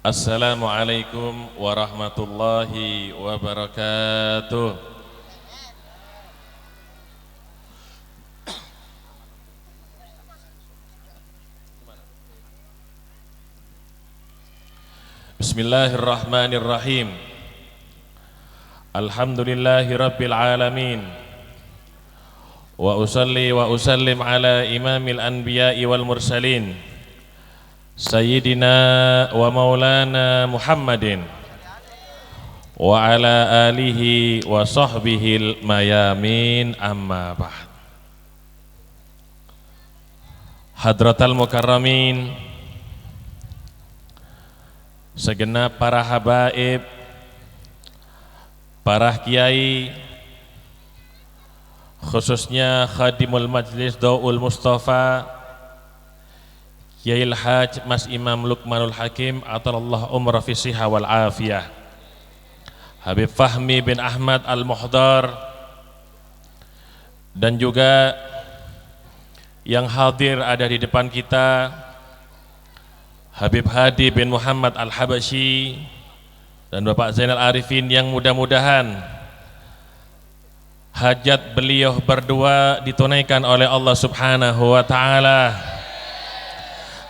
Assalamualaikum warahmatullahi wabarakatuh. Bismillahirrahmanirrahim. Alhamdulillahi rabbil alamin. Wa usalli wa usallim ala imamil anbiya'i wal mursalin Sayyidina wa maulana Muhammadin wa ala alihi wa sahbihil mayamin, amma ba'd. Hadratal mukarramin, segenap para habaib, para kiai, khususnya khadimul majlis Daul Mustafa Kiai Haj Mas Imam Luqmanul Hakim atallahu umra fi siha wal afiyah, Habib Fahmi bin Ahmad Al-Muhdar, dan juga yang hadir ada di depan kita Habib Hadi bin Muhammad Al-Habasyi dan Bapak Zainal Arifin, yang mudah-mudahan hajat beliau berdua ditunaikan oleh Allah Subhanahu wa ta'ala,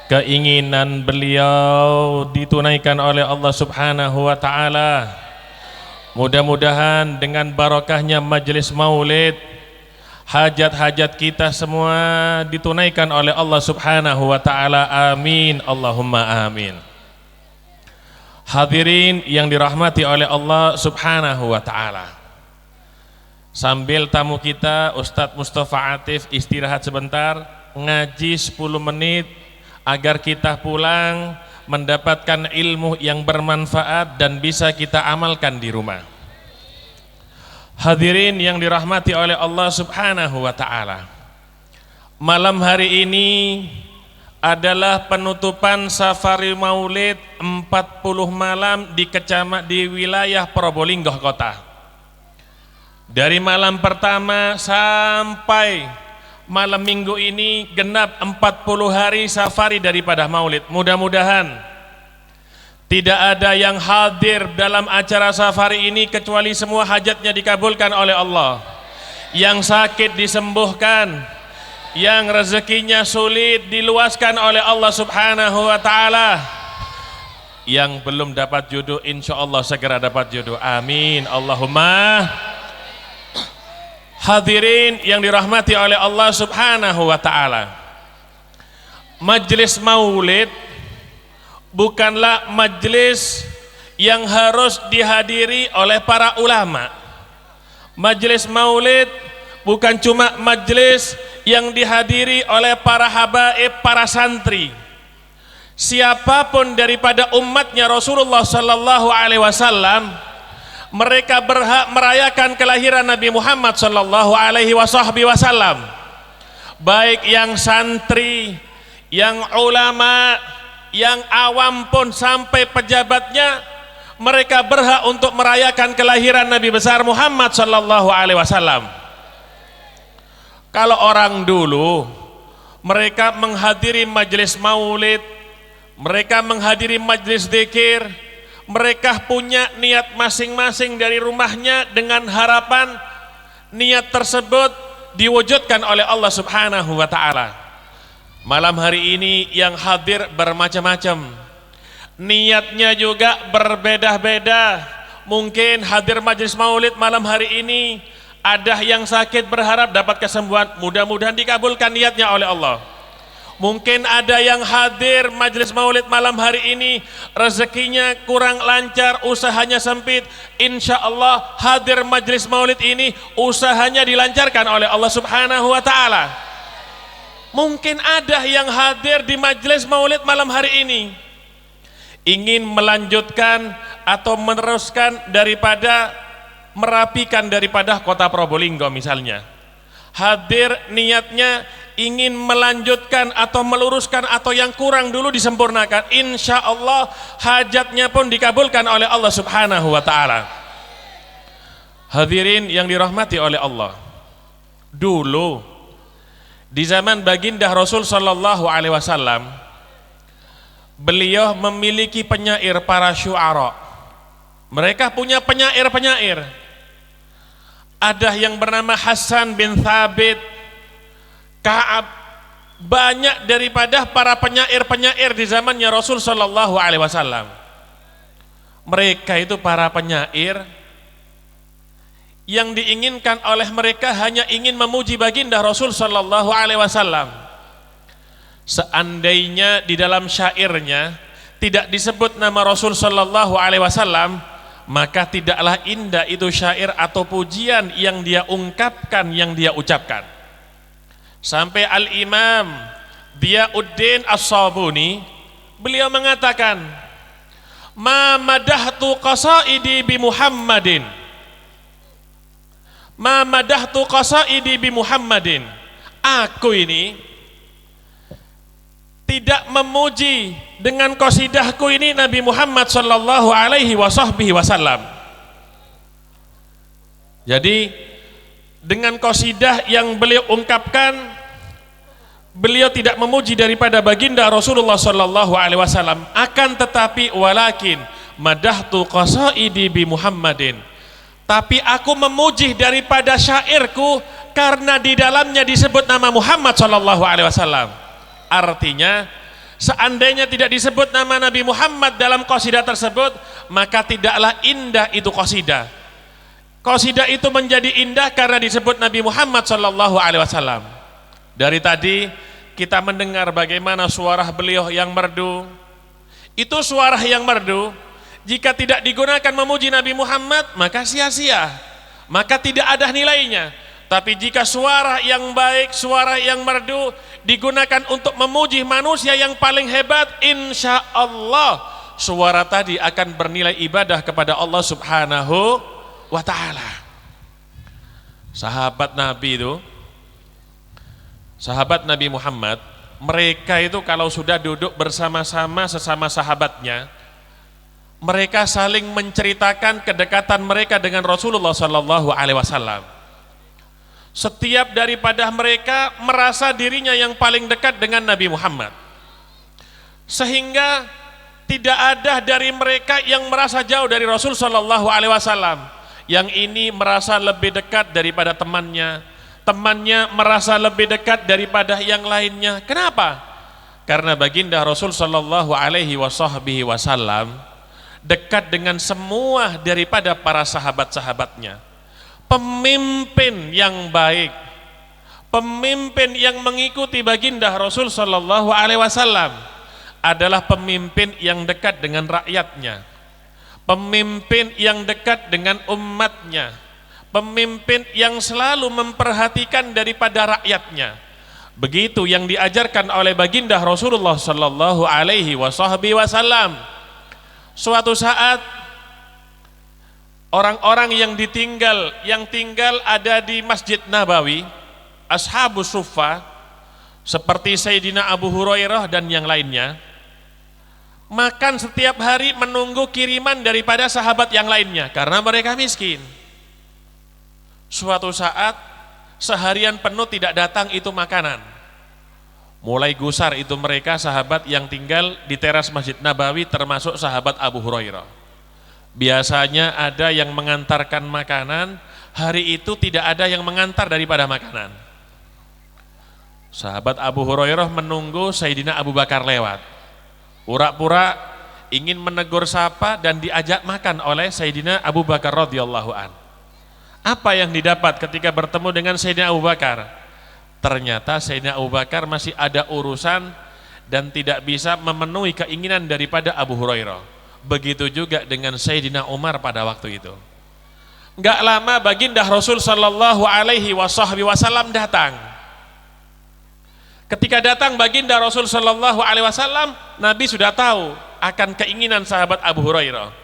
keinginan beliau ditunaikan oleh Allah Subhanahu wa ta'ala. Mudah-mudahan dengan barokahnya majelis maulid, hajat-hajat kita semua ditunaikan oleh Allah Subhanahu wa ta'ala. Amin, Allahumma amin. Hadirin yang dirahmati oleh Allah Subhanahu wa ta'ala, sambil tamu kita Ustadz Mustafa Atif istirahat sebentar, ngaji 10 menit agar kita pulang mendapatkan ilmu yang bermanfaat dan bisa kita amalkan di rumah. Hadirin yang dirahmati oleh Allah Subhanahu wa ta'ala, malam hari ini adalah penutupan safari maulid 40 malam di wilayah Probolinggo kota. Dari malam pertama sampai malam minggu ini genap 40 hari safari daripada maulid. Mudah-mudahan tidak ada yang hadir dalam acara safari ini kecuali semua hajatnya dikabulkan oleh Allah, yang sakit disembuhkan, yang rezekinya sulit diluaskan oleh Allah Subhanahu wa ta'ala, yang belum dapat jodoh insyaallah segera dapat jodoh. Amin, Allahumma. Hadirin yang dirahmati oleh Allah Subhanahu wa ta'ala, majelis maulid bukanlah majelis yang harus dihadiri oleh para ulama. Majelis maulid bukan cuma majelis yang dihadiri oleh para habaib, para santri. Siapapun daripada umatnya Rasulullah sallallahu alaihi wasallam, mereka berhak merayakan kelahiran Nabi Muhammad sallallahu alaihi wasallam. Baik yang santri, yang ulama, yang awam pun sampai pejabatnya, mereka berhak untuk merayakan kelahiran Nabi besar Muhammad sallallahu alaihi wasallam. Kalau orang dulu mereka menghadiri majelis maulid, mereka menghadiri majelis zikir, mereka punya niat masing-masing dari rumahnya dengan harapan niat tersebut diwujudkan oleh Allah Subhanahu wa ta'ala. Malam hari ini yang hadir bermacam-macam, niatnya juga berbeda-beda. Mungkin hadir majelis maulid malam hari ini ada yang sakit berharap dapat kesembuhan, mudah-mudahan dikabulkan niatnya oleh Allah. Mungkin ada yang hadir majelis maulid malam hari ini rezekinya kurang lancar, usahanya sempit, insya Allah hadir majelis maulid ini usahanya dilancarkan oleh Allah Subhanahu wa ta'ala. Mungkin ada yang hadir di majelis maulid malam hari ini ingin melanjutkan atau meneruskan daripada merapikan daripada kota Probolinggo misalnya, hadir niatnya ingin melanjutkan atau meluruskan atau yang kurang dulu disempurnakan, insya Allah hajatnya pun dikabulkan oleh Allah Subhanahu wa ta'ala. Hadirin yang dirahmati oleh Allah, dulu di zaman baginda Rasul sallallahu alaihi wasallam, beliau memiliki penyair para syu'ara. Mereka punya penyair-penyair. Ada yang bernama Hasan bin Thabit, Ka'ab, banyak daripada para penyair-penyair di zamannya Rasul sallallahu alaihi wasallam. Mereka itu para penyair yang diinginkan oleh mereka hanya ingin memuji baginda Rasul sallallahu alaihi wasallam. Seandainya di dalam syairnya tidak disebut nama Rasul sallallahu alaihi wasallam, maka tidaklah indah itu syair atau pujian yang dia ungkapkan, yang dia ucapkan. Sampai Al-Imam Diyauddin As-Sabuni, beliau mengatakan, ma madahtu qasaidi bi Muhammadin, ma madahtu qasaidi bi Muhammadin, aku ini tidak memuji dengan qasidahku ini Nabi Muhammad sallallahu alaihi wasallam. Jadi dengan qasidah yang beliau ungkapkan, beliau tidak memuji daripada baginda Rasulullah sallallahu alaihi wasallam, akan tetapi walakin madahtu qasaidi bi Muhammadin, tapi aku memuji daripada syairku karena di dalamnya disebut nama Muhammad sallallahu alaihi wasallam. Artinya seandainya tidak disebut nama Nabi Muhammad dalam qasidah tersebut, maka tidaklah indah itu qasidah. Qasidah itu menjadi indah karena disebut Nabi Muhammad sallallahu alaihi wasallam. Dari tadi kita mendengar bagaimana suara beliau yang merdu. Itu suara yang merdu jika tidak digunakan memuji Nabi Muhammad, maka sia-sia, maka tidak ada nilainya. Tapi jika suara yang baik, suara yang merdu digunakan untuk memuji manusia yang paling hebat, insya Allah suara tadi akan bernilai ibadah kepada Allah subhanahu wa ta'ala. Sahabat Nabi itu, sahabat Nabi Muhammad, mereka itu kalau sudah duduk bersama-sama sesama sahabatnya, mereka saling menceritakan kedekatan mereka dengan Rasulullah sallallahu alaihi wasallam. Setiap daripada mereka merasa dirinya yang paling dekat dengan Nabi Muhammad, sehingga tidak ada dari mereka yang merasa jauh dari Rasul sallallahu alaihi wasallam. Yang ini merasa lebih dekat daripada temannya, temannya merasa lebih dekat daripada yang lainnya. Kenapa? Karena baginda Rasul sallallahu alaihi wasallam dekat dengan semua daripada para sahabat-sahabatnya. Pemimpin yang baik, pemimpin yang mengikuti baginda Rasul sallallahu alaihi wasallam adalah pemimpin yang dekat dengan rakyatnya, pemimpin yang dekat dengan umatnya, pemimpin yang selalu memperhatikan daripada rakyatnya. Begitu yang diajarkan oleh baginda Rasulullah sallallahu alaihi wasallam. Suatu saat orang-orang yang tinggal ada di Masjid Nabawi, Ashabus Suffah, seperti Sayyidina Abu Hurairah dan yang lainnya, makan setiap hari menunggu kiriman daripada sahabat yang lainnya karena mereka miskin. Suatu saat seharian penuh tidak datang itu makanan. Mulai gusar itu mereka sahabat yang tinggal di teras Masjid Nabawi, termasuk sahabat Abu Hurairah. Biasanya ada yang mengantarkan makanan, hari itu tidak ada yang mengantar daripada makanan. Sahabat Abu Hurairah menunggu Sayyidina Abu Bakar lewat, pura-pura ingin menegur sapa dan diajak makan oleh Sayyidina Abu Bakar radhiyallahu an. Apa yang didapat ketika bertemu dengan Sayyidina Abu Bakar? Ternyata Sayyidina Abu Bakar masih ada urusan dan tidak bisa memenuhi keinginan daripada Abu Hurairah. Begitu juga dengan Sayyidina Umar pada waktu itu. Enggak lama baginda Rasul sallallahu alaihi wasallam datang. Ketika datang baginda Rasul sallallahu alaihi wasallam, Nabi sudah tahu akan keinginan sahabat Abu Hurairah.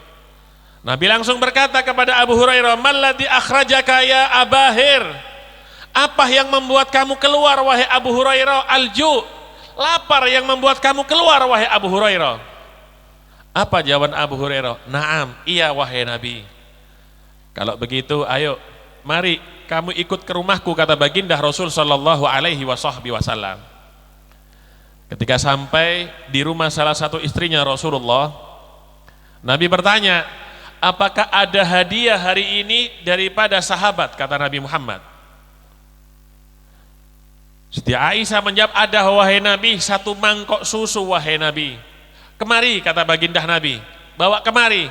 Nabi langsung berkata kepada Abu Hurairah, "Malladzi akhrajaka ya Abahir?" Apa yang membuat kamu keluar wahai Abu Hurairah? Al-ju', lapar yang membuat kamu keluar wahai Abu Hurairah. Apa jawaban Abu Hurairah? Naam, iya wahai Nabi. Kalau begitu ayo mari kamu ikut ke rumahku, kata baginda Rasul sallallahu alaihi wasallam. Ketika sampai di rumah salah satu istrinya Rasulullah, Nabi bertanya, apakah ada hadiah hari ini daripada sahabat, kata Nabi Muhammad. Siti Aisyah menjawab, ada wahai Nabi, 1 mangkok susu wahai Nabi. Kemari, kata baginda Nabi, bawa kemari.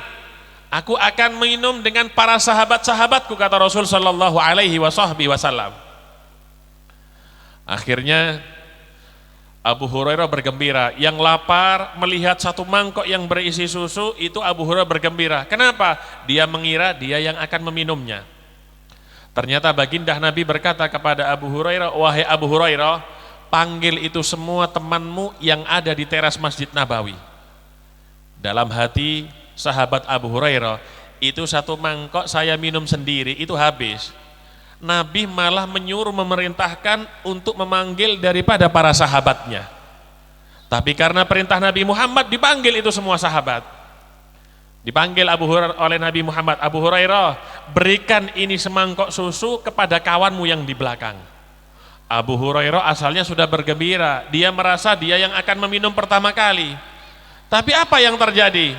Aku akan minum dengan para sahabat-sahabatku, kata Rasul sallallahu alaihi wasallam. Akhirnya Abu Hurairah bergembira. Yang lapar melihat 1 mangkok yang berisi susu, itu Abu Hurairah bergembira. Kenapa? Dia mengira dia yang akan meminumnya. Ternyata baginda Nabi berkata kepada Abu Hurairah, wahai Abu Hurairah, panggil itu semua temanmu yang ada di teras Masjid Nabawi. Dalam hati sahabat Abu Hurairah, itu 1 mangkok saya minum sendiri, itu habis. Nabi malah menyuruh, memerintahkan untuk memanggil daripada para sahabatnya. Tapi karena perintah Nabi Muhammad, dipanggil itu semua sahabat. Dipanggil Abu Hurairah oleh Nabi Muhammad, Abu Hurairah, berikan ini semangkok susu kepada kawanmu yang di belakang. Abu Hurairah asalnya sudah bergembira, dia merasa dia yang akan meminum pertama kali. Tapi apa yang terjadi?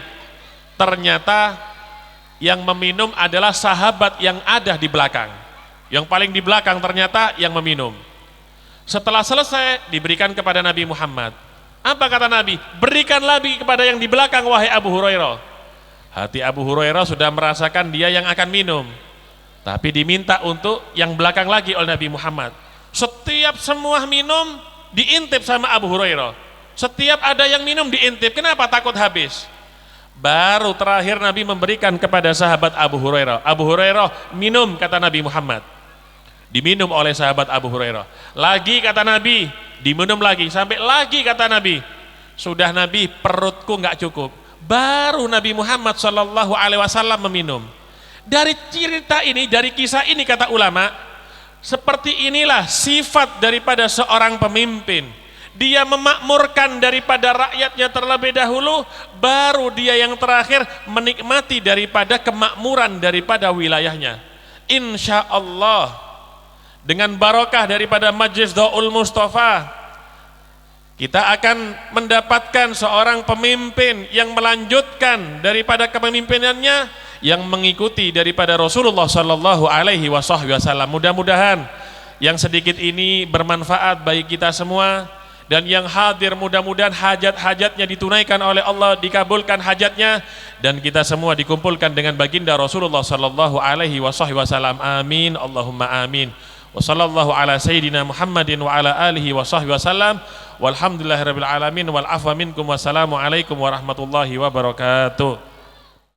Ternyata yang meminum adalah sahabat yang ada di belakang. Yang paling di belakang ternyata yang meminum. Setelah selesai, diberikan kepada Nabi Muhammad. Apa kata Nabi? Berikan lagi kepada yang di belakang wahai Abu Hurairah. Hati Abu Hurairah sudah merasakan dia yang akan minum, tapi diminta untuk yang belakang lagi oleh Nabi Muhammad. Setiap semua minum diintip sama Abu Hurairah. Setiap ada yang minum diintip. Kenapa? Takut habis. Baru terakhir Nabi memberikan kepada sahabat Abu Hurairah. Abu Hurairah minum, kata Nabi Muhammad. Diminum oleh sahabat Abu Hurairah. Lagi kata Nabi, diminum lagi, sampai lagi kata Nabi. Sudah Nabi, perutku nggak cukup. Baru Nabi Muhammad sallallahu alaihi wasallam meminum. Dari cerita ini, dari kisah ini, kata ulama, seperti inilah sifat daripada seorang pemimpin. Dia memakmurkan daripada rakyatnya terlebih dahulu, baru dia yang terakhir menikmati daripada kemakmuran daripada wilayahnya. Insya Allah, dengan barokah daripada Majlis Dhaul Mustafa, kita akan mendapatkan seorang pemimpin yang melanjutkan daripada kepemimpinannya, yang mengikuti daripada Rasulullah sallallahu alaihi wasallam. Mudah-mudahan yang sedikit ini bermanfaat bagi kita semua, dan yang hadir mudah-mudahan hajat-hajatnya ditunaikan oleh Allah, dikabulkan hajatnya, dan kita semua dikumpulkan dengan baginda Rasulullah sallallahu alaihi wasallam. Amin, Allahumma amin. Wa sallallahu ala sayyidina Muhammadin wa ala alihi wa sahbihi wasallam. Walhamdulillahirabbil alamin wal afwa minkum. Wassalamu alaikum warahmatullahi wabarakatuh.